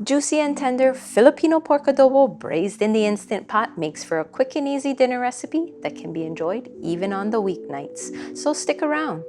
Juicy and tender Filipino pork adobo braised in the Instant Pot makes for a quick and easy dinner recipe that can be enjoyed even on the weeknights. So stick around.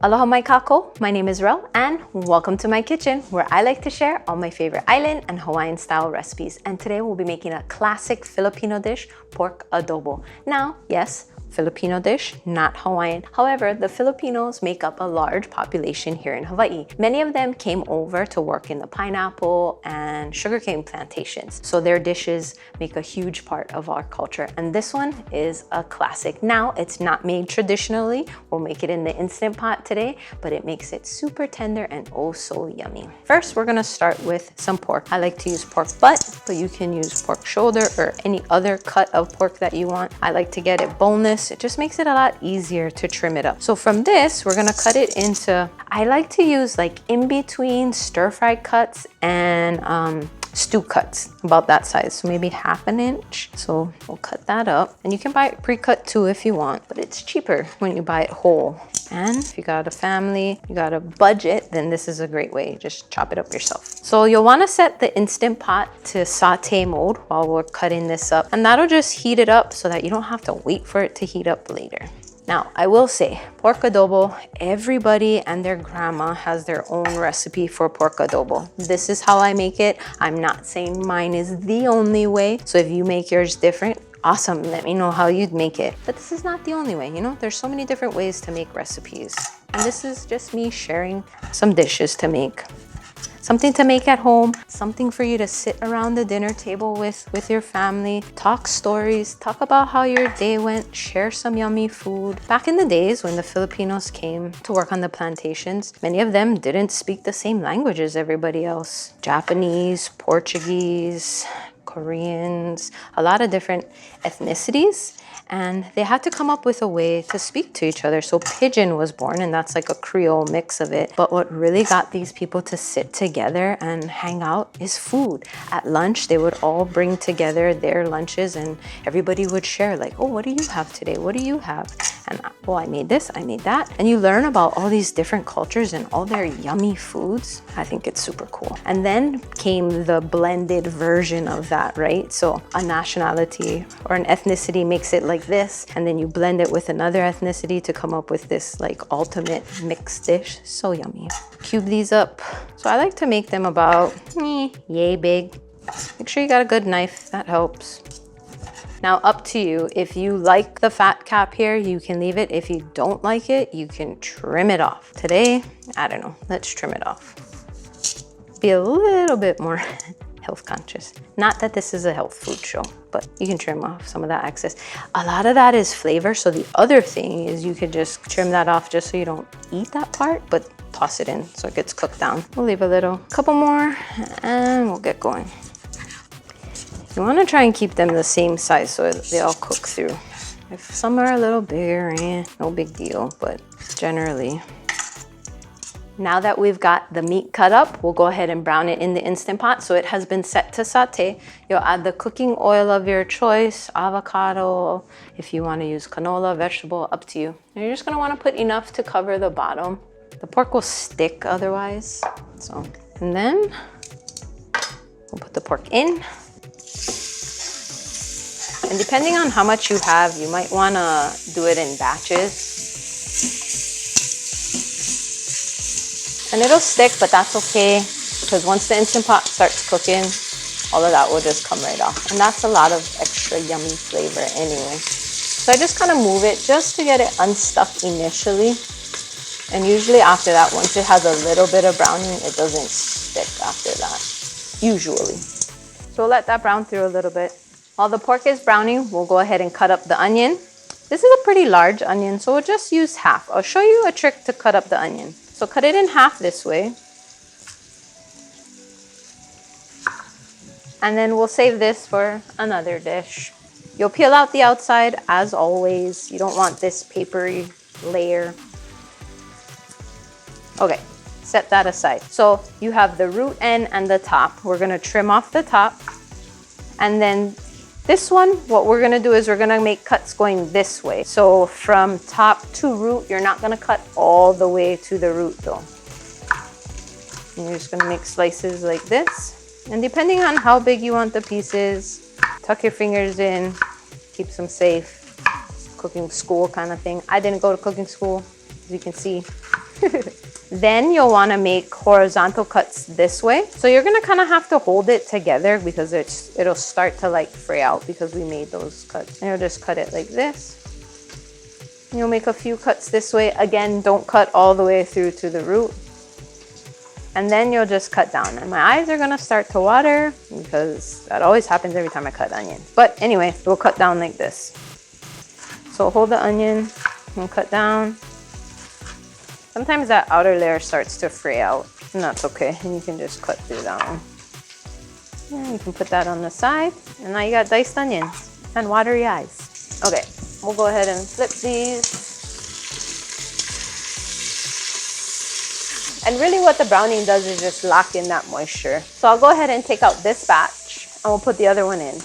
Aloha mai kako, my name is Relle and welcome to my kitchen where I like to share all my favorite island and Hawaiian style recipes. And today we'll be making a classic Filipino dish, pork adobo. Now, yes, Filipino dish, not Hawaiian. However, the Filipinos make up a large population here in Hawaii. Many of them came over to work in the pineapple and sugarcane plantations. So their dishes make a huge part of our culture. And this one is a classic. Now, it's not made traditionally. We'll make it in the Instant Pot today, but it makes it super tender and oh so yummy. First, we're gonna start with some pork. I like to use pork butt, but you can use pork shoulder or any other cut of pork that you want. I like to get it boneless. It just makes it a lot easier to trim it up. So from this, we're gonna cut it into, I like to use like in between stir-fry cuts and stew cuts, about that size. So maybe 1/2 inch. So we'll cut that up. And you can buy it pre-cut too if you want, but it's cheaper when you buy it whole. And if you got a family, you got a budget, then this is a great way. Just chop it up yourself. So you'll wanna set the Instant Pot to saute mode while we're cutting this up. And that'll just heat it up so that you don't have to wait for it to heat up later. Now, I will say, pork adobo, everybody and their grandma has their own recipe for pork adobo. This is how I make it. I'm not saying mine is the only way. So if you make yours different, awesome, let me know how you'd make it. But this is not the only way, you know? There's so many different ways to make recipes. And this is just me sharing some dishes to make. Something to make at home, something for you to sit around the dinner table with your family, talk stories, talk about how your day went, share some yummy food. Back in the days when the Filipinos came to work on the plantations, many of them didn't speak the same language as everybody else. Japanese, Portuguese, Koreans, a lot of different ethnicities. And they had to come up with a way to speak to each other. So Pidgin was born, and that's like a Creole mix of it. But what really got these people to sit together and hang out is food. At lunch, they would all bring together their lunches and everybody would share like, oh, what do you have today? What do you have? And well, I made this, I made that. And you learn about all these different cultures and all their yummy foods. I think it's super cool. And then came the blended version of that, right? So a nationality or an ethnicity makes it like this, and then you blend it with another ethnicity to come up with this like ultimate mixed dish. So yummy. Cube these up. So I like to make them about yay big. Make sure you got a good knife, that helps. Now up to you. If you like the fat cap here, you can leave it. If you don't like it, you can trim it off. Today, I don't know, let's trim it off. Be a little bit more health conscious. Not that this is a health food show, but you can trim off some of that excess. A lot of that is flavor. So the other thing is you could just trim that off just so you don't eat that part, but toss it in so it gets cooked down. We'll leave a little, couple more, and we'll get going. You want to try and keep them the same size so they all cook through. If some are a little bigger, no big deal, but generally. Now that we've got the meat cut up, we'll go ahead and brown it in the Instant Pot. So it has been set to saute. You'll add the cooking oil of your choice, avocado, if you want to use canola, vegetable, up to you. And you're just going to want to put enough to cover the bottom. The pork will stick otherwise. So, and then we'll put the pork in. And depending on how much you have, you might want to do it in batches. And it'll stick, but that's okay, because once the Instant Pot starts cooking, all of that will just come right off. And that's a lot of extra yummy flavor anyway. So I just kind of move it just to get it unstuck initially. And usually after that, once it has a little bit of browning, it doesn't stick after that, usually. So let that brown through a little bit. While the pork is browning, we'll go ahead and cut up the onion. This is a pretty large onion, so we'll just use half. I'll show you a trick to cut up the onion. So cut it in half this way. And then we'll save this for another dish. You'll peel out the outside as always. You don't want this papery layer. Okay, set that aside. So you have the root end and the top. We're gonna trim off the top. And then This one, what we're gonna do is we're gonna make cuts going this way. So from top to root, you're not gonna cut all the way to the root though. And you're just gonna make slices like this. And depending on how big you want the pieces, tuck your fingers in, keeps them safe. Cooking school kind of thing. I didn't go to cooking school, as you can see. Then you'll want to make horizontal cuts this way. So you're going to kind of have to hold it together because it'll start to like fray out because we made those cuts. And you'll just cut it like this. And you'll make a few cuts this way. Again, don't cut all the way through to the root. And then you'll just cut down. And my eyes are going to start to water because that always happens every time I cut onion. But anyway, we'll cut down like this. So hold the onion and cut down. Sometimes that outer layer starts to fray out, and that's okay. And you can just cut through that one. And you can put that on the side. And now you got diced onions and watery eyes. Okay, we'll go ahead and flip these. And really what the browning does is just lock in that moisture. So I'll go ahead and take out this batch and we'll put the other one in.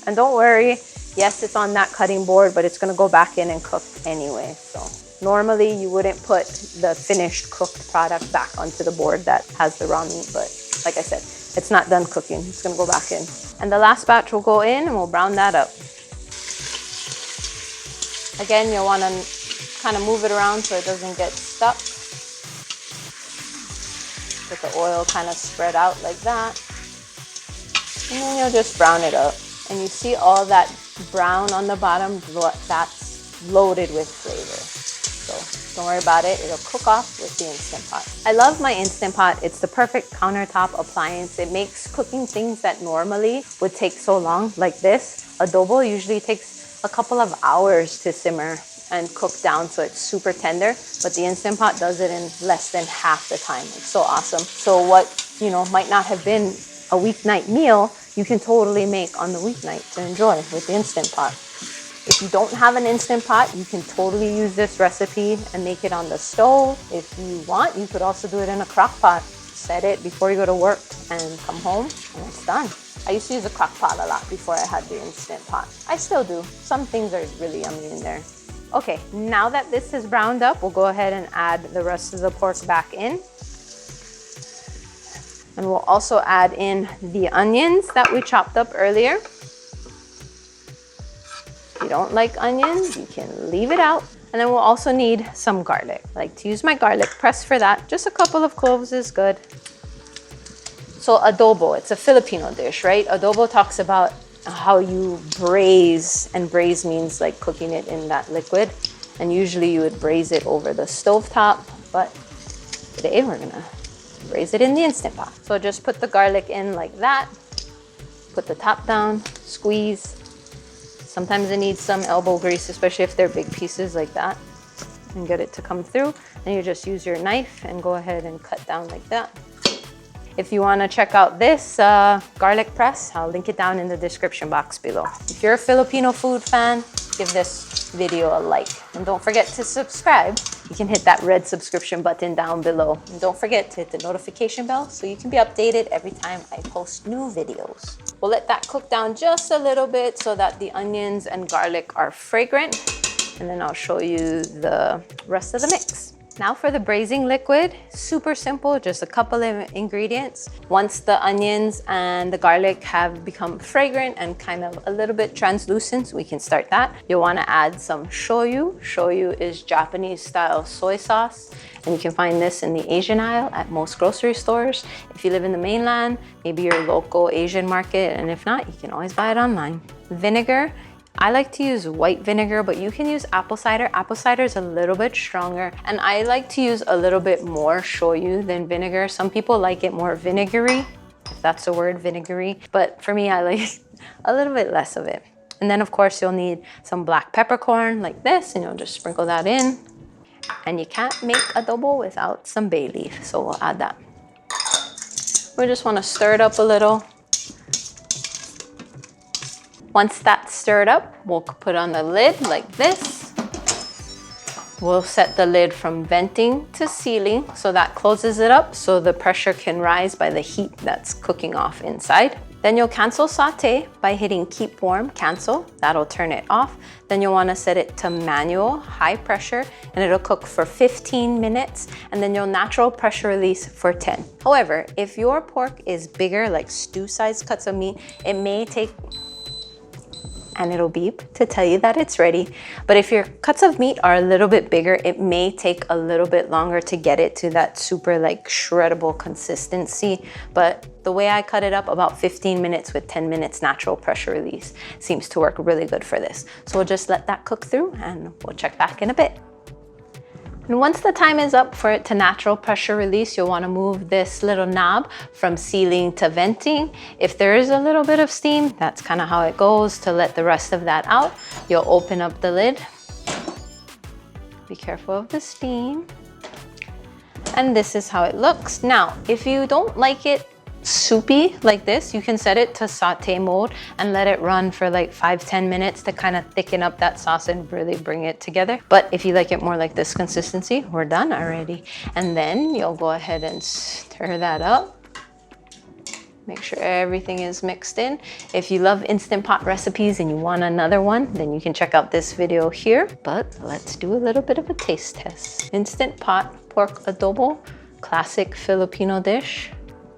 And don't worry, yes, it's on that cutting board, but it's gonna go back in and cook anyway, so. Normally, you wouldn't put the finished cooked product back onto the board that has the raw meat, but like I said, it's not done cooking. It's gonna go back in. And the last batch will go in and we'll brown that up. Again, you'll wanna kind of move it around so it doesn't get stuck. Let the oil kind of spread out like that. And then you'll just brown it up. And you see all that brown on the bottom, that's loaded with flavor. So don't worry about it, it'll cook off with the Instant Pot. I love my Instant Pot. It's the perfect countertop appliance. It makes cooking things that normally would take so long, like this. Adobo usually takes a couple of hours to simmer and cook down so it's super tender, but the Instant Pot does it in less than half the time. It's so awesome. So what, might not have been a weeknight meal, you can totally make on the weeknight to enjoy with the Instant Pot. If you don't have an Instant Pot, you can totally use this recipe and make it on the stove. If you want, you could also do it in a crock pot. Set it before you go to work and come home and it's done. I used to use a crock pot a lot before I had the Instant Pot. I still do. Some things are really yummy in there. Okay, now that this is browned up, we'll go ahead and add the rest of the pork back in. And we'll also add in the onions that we chopped up earlier. If you don't like onions, you can leave it out. And then we'll also need some garlic. I like to use my garlic press for that. Just a couple of cloves is good. So adobo, it's a Filipino dish, right? Adobo talks about how you braise, and braise means like cooking it in that liquid. And usually you would braise it over the stovetop, but today we're gonna braise it in the Instant Pot. So just put the garlic in like that. Put the top down, squeeze. Sometimes it needs some elbow grease, especially if they're big pieces like that, and get it to come through. And you just use your knife and go ahead and cut down like that. If you want to check out this garlic press, I'll link it down in the description box below. If you're a Filipino food fan, give this video a like. And don't forget to subscribe. You can hit that red subscription button down below. And don't forget to hit the notification bell so you can be updated every time I post new videos. We'll let that cook down just a little bit so that the onions and garlic are fragrant. And then I'll show you the rest of the mix. Now for the braising liquid, super simple, just a couple of ingredients. Once the onions and the garlic have become fragrant and kind of a little bit translucent, we can start that. You'll want to add some shoyu. Shoyu is Japanese style soy sauce, and you can find this in the Asian aisle at most grocery stores. If you live in the mainland, maybe your local Asian market, and if not, you can always buy it online. Vinegar. I like to use white vinegar, but you can use apple cider. Apple cider is a little bit stronger, and I like to use a little bit more shoyu than vinegar. Some people like it more vinegary, if that's a word, vinegary, but for me, I like a little bit less of it. And then of course, you'll need some black peppercorn like this, and you'll just sprinkle that in. And you can't make adobo without some bay leaf, so we'll add that. We just want to stir it up a little. Once that's stirred up, we'll put on the lid like this. We'll set the lid from venting to sealing, so that closes it up so the pressure can rise by the heat that's cooking off inside. Then you'll cancel saute by hitting keep warm, cancel. That'll turn it off. Then you'll want to set it to manual, high pressure, and it'll cook for 15 minutes. And then you'll natural pressure release for 10. However, if your pork is bigger, like stew-sized cuts of meat, it may take, and it'll beep to tell you that it's ready. But if your cuts of meat are a little bit bigger, it may take a little bit longer to get it to that super like shreddable consistency. But the way I cut it up, about 15 minutes with 10 minutes natural pressure release seems to work really good for this. So we'll just let that cook through and we'll check back in a bit. And once the time is up for it to natural pressure release, you'll want to move this little knob from sealing to venting. If there is a little bit of steam, that's kind of how it goes. To let the rest of that out, you'll open up the lid. Be careful of the steam. And this is how it looks. Now, if you don't like it soupy like this, you can set it to saute mode and let it run for like 5-10 minutes to kind of thicken up that sauce and really bring it together. But if you like it more like this consistency, we're done already. And then you'll go ahead and stir that up. Make sure everything is mixed in. If you love Instant Pot recipes and you want another one, then you can check out this video here. But let's do a little bit of a taste test. Instant Pot pork adobo, classic Filipino dish,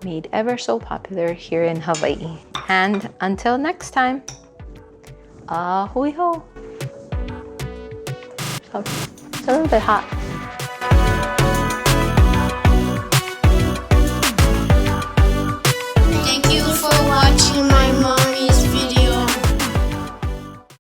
made ever so popular here in Hawaii. And until next time, ahui ho. It's a little bit hot.